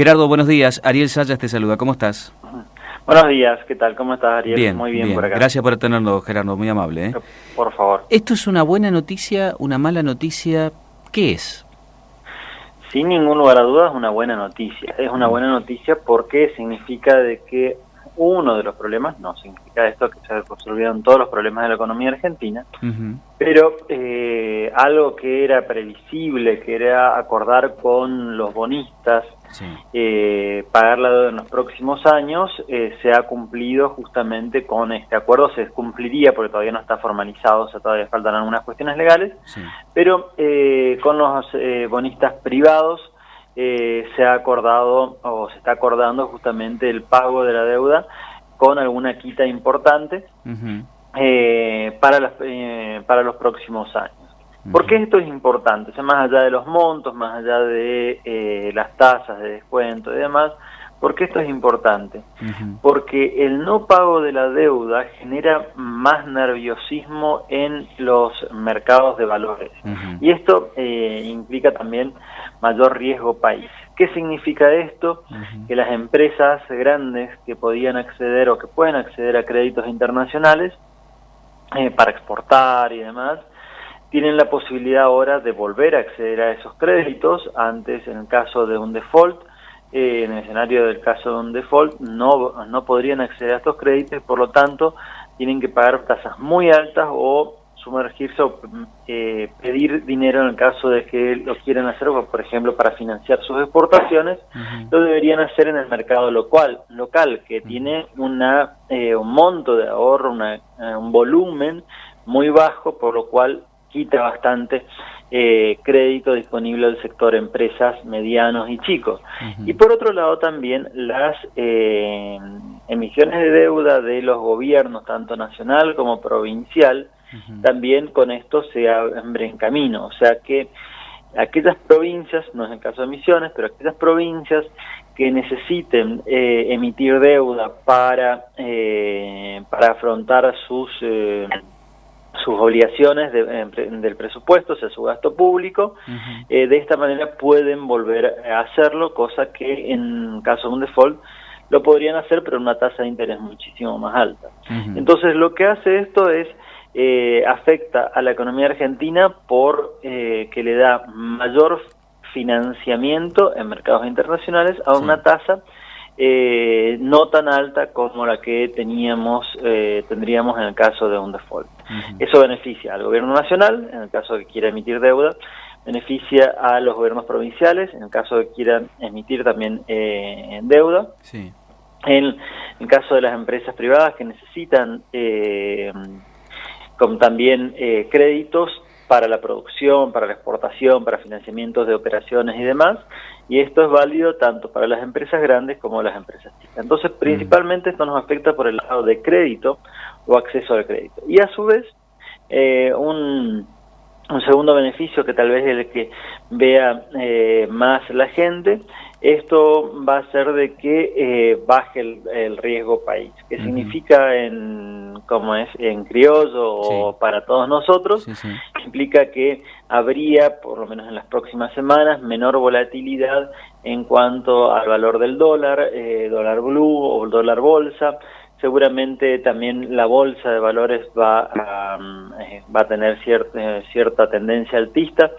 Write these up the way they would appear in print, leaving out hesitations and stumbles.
Gerardo, buenos días. Ariel Sayas te saluda. ¿Cómo estás? Buenos días, ¿qué tal? ¿Cómo estás, Ariel? Bien, Muy bien por acá. Gracias por atendernos, Gerardo, muy amable. Por favor. ¿Esto es una buena noticia, una mala noticia? ¿Qué es? Sin ningún lugar a dudas, una buena noticia. Es una buena noticia porque significa de que uno de los problemas, no significa esto que se resolvieron todos los problemas de la economía argentina, pero algo que era previsible, que era acordar con los bonistas, pagar la deuda en los próximos años, se ha cumplido justamente con este acuerdo. Se cumpliría porque todavía no está formalizado, o sea, todavía faltan algunas cuestiones legales, pero con los bonistas privados se ha acordado o se está acordando justamente el pago de la deuda con alguna quita importante para los próximos años. ¿Por qué esto es importante? O sea, más allá de los montos, más allá de las tasas de descuento y demás, ¿por qué esto es importante? Porque el no pago de la deuda genera más nerviosismo en los mercados de valores. Y esto implica también mayor riesgo país. ¿Qué significa esto? Que las empresas grandes que podían acceder o que pueden acceder a créditos internacionales para exportar y demás, tienen la posibilidad ahora de volver a acceder a esos créditos. Antes, en el caso de un default, en el escenario del caso de un default, no podrían acceder a estos créditos y por lo tanto tienen que pagar tasas muy altas o sumergirse o pedir dinero en el caso de que lo quieran hacer, por ejemplo, para financiar sus exportaciones. Lo deberían hacer en el mercado local que tiene un monto de ahorro, un volumen muy bajo, por lo cual quita bastante crédito disponible al sector empresas medianos y chicos. Y por otro lado también las emisiones de deuda de los gobiernos, tanto nacional como provincial, también con esto se abre en camino. O sea que aquellas provincias, no es el caso de Misiones, pero aquellas provincias que necesiten emitir deuda para afrontar sus obligaciones del presupuesto, o sea, su gasto público, de esta manera pueden volver a hacerlo, cosa que en caso de un default lo podrían hacer, pero en una tasa de interés muchísimo más alta. Entonces, lo que hace esto es afecta a la economía argentina por que le da mayor financiamiento en mercados internacionales a una tasa no tan alta como la que tendríamos en el caso de un default. Eso beneficia al gobierno nacional, en el caso de que quiera emitir deuda, beneficia a los gobiernos provinciales, en el caso de que quieran emitir también deuda. En el caso de las empresas privadas que necesitan como también créditos para la producción, para la exportación, para financiamientos de operaciones y demás, y esto es válido tanto para las empresas grandes como las empresas chicas. Entonces, principalmente esto nos afecta por el lado de crédito o acceso al crédito. Y a su vez, un segundo beneficio que tal vez es el que vea más la gente, esto va a ser de que baje el riesgo país. ¿Qué significa como es en criollo o para todos nosotros? Implica que habría, por lo menos en las próximas semanas, menor volatilidad en cuanto al valor del dólar, dólar blue o dólar bolsa. Seguramente también la bolsa de valores va a tener cierta tendencia alcista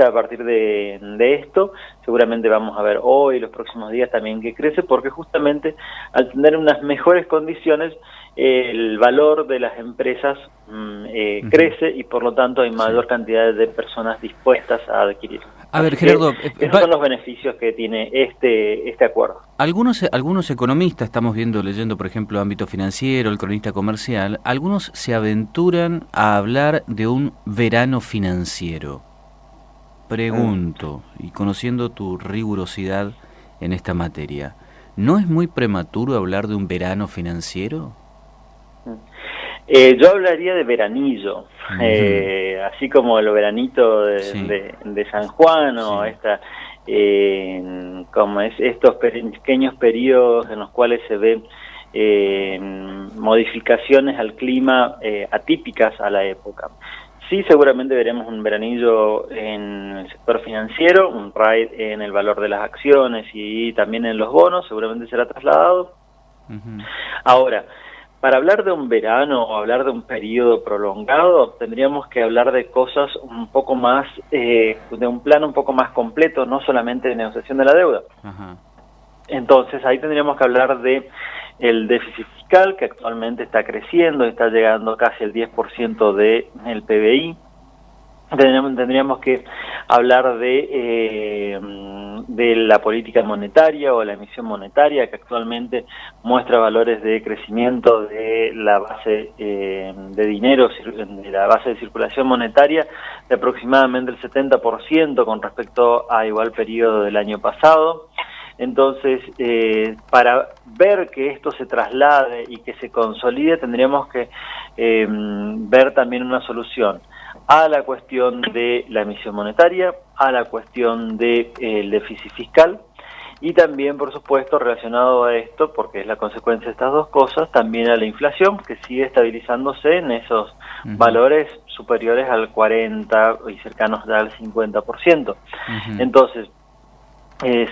a partir de esto. Seguramente vamos a ver hoy, los próximos días también que crece, porque justamente al tener unas mejores condiciones, el valor de las empresas crece y por lo tanto hay mayor cantidad de personas dispuestas a adquirir. A ver, Gerardo, esos son los beneficios que tiene este acuerdo. Algunos economistas, estamos leyendo por ejemplo ámbito financiero, el cronista comercial, algunos se aventuran a hablar de un verano financiero. Pregunto, y conociendo tu rigurosidad en esta materia, ¿no es muy prematuro hablar de un verano financiero? Yo hablaría de veranillo, así como el veranito de San Juan o como es estos pequeños periodos en los cuales se ven modificaciones al clima atípicas a la época. Sí, seguramente veremos un veranillo en el sector financiero, un ride en el valor de las acciones y también en los bonos, seguramente será trasladado. Ahora, para hablar de un verano o hablar de un periodo prolongado, tendríamos que hablar de cosas un poco más, de un plano un poco más completo, no solamente de negociación de la deuda. Entonces, ahí tendríamos que hablar de el déficit fiscal, que actualmente está creciendo, está llegando casi al 10% del PBI. Tendríamos que hablar de la política monetaria o la emisión monetaria, que actualmente muestra valores de crecimiento de la base de dinero, de la base de circulación monetaria, de aproximadamente el 70% con respecto a igual periodo del año pasado. Entonces, para ver que esto se traslade y que se consolide, tendríamos que ver también una solución a la cuestión de la emisión monetaria, a la cuestión del déficit fiscal y también, por supuesto, relacionado a esto, porque es la consecuencia de estas dos cosas, también a la inflación, que sigue estabilizándose en esos valores superiores al 40 y cercanos al 50%. Entonces,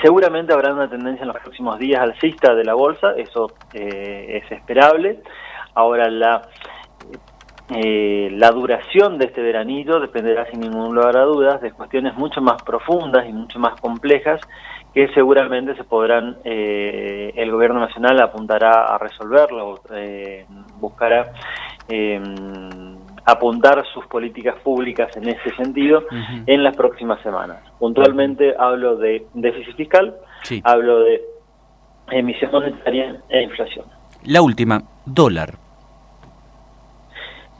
seguramente habrá una tendencia en los próximos días alcista de la bolsa, eso es esperable. Ahora la duración de este veranillo dependerá sin ningún lugar a dudas de cuestiones mucho más profundas y mucho más complejas que seguramente se podrán, el gobierno nacional apuntará a resolverlo, buscará apuntar sus políticas públicas en ese sentido en las próximas semanas. Puntualmente hablo de déficit fiscal, hablo de emisión monetaria e inflación. La última, dólar.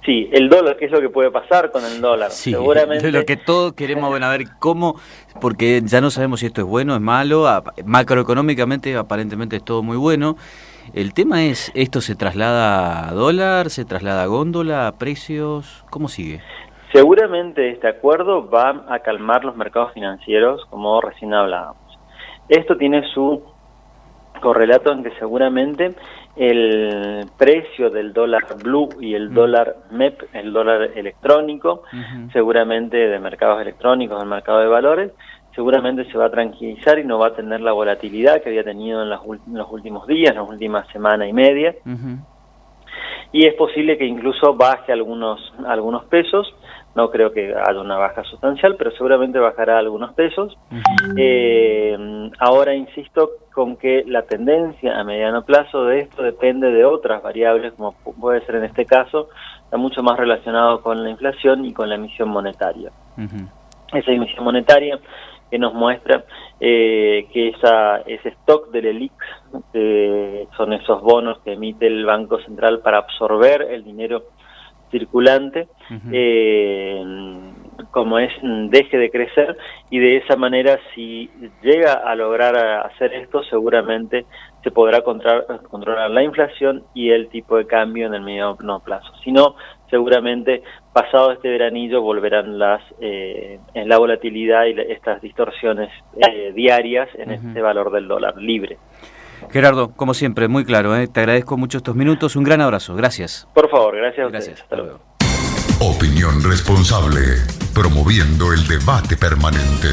Sí, el dólar, ¿qué es lo que puede pasar con el dólar? Sí, seguramente lo que todos queremos, bueno, a ver cómo, porque ya no sabemos si esto es bueno, es malo, macroeconómicamente aparentemente es todo muy bueno. El tema es, ¿esto se traslada a dólar, se traslada a góndola, a precios? ¿Cómo sigue? Seguramente este acuerdo va a calmar los mercados financieros, como recién hablábamos. Esto tiene su correlato en que seguramente el precio del dólar blue y el dólar MEP, el dólar electrónico, seguramente de mercados electrónicos, del mercado de valores, seguramente se va a tranquilizar y no va a tener la volatilidad que había tenido en los últimos días, en las últimas semana y media. Y es posible que incluso baje algunos pesos. No creo que haya una baja sustancial, pero seguramente bajará algunos pesos. Ahora insisto con que la tendencia a mediano plazo de esto depende de otras variables, como puede ser en este caso, está mucho más relacionado con la inflación y con la emisión monetaria. Esa emisión monetaria que nos muestra que ese stock del ELIX, que son esos bonos que emite el Banco Central para absorber el dinero circulante, como deje de crecer, y de esa manera, si llega a lograr hacer esto, seguramente se podrá controlar la inflación y el tipo de cambio en el mediano plazo. Si no, seguramente pasado este veranillo volverán en la volatilidad y estas distorsiones diarias en este valor del dólar libre. Gerardo, como siempre, muy claro, te agradezco mucho estos minutos, un gran abrazo, gracias. Por favor, gracias a ustedes. Hasta luego. Opinión responsable, promoviendo el debate permanente.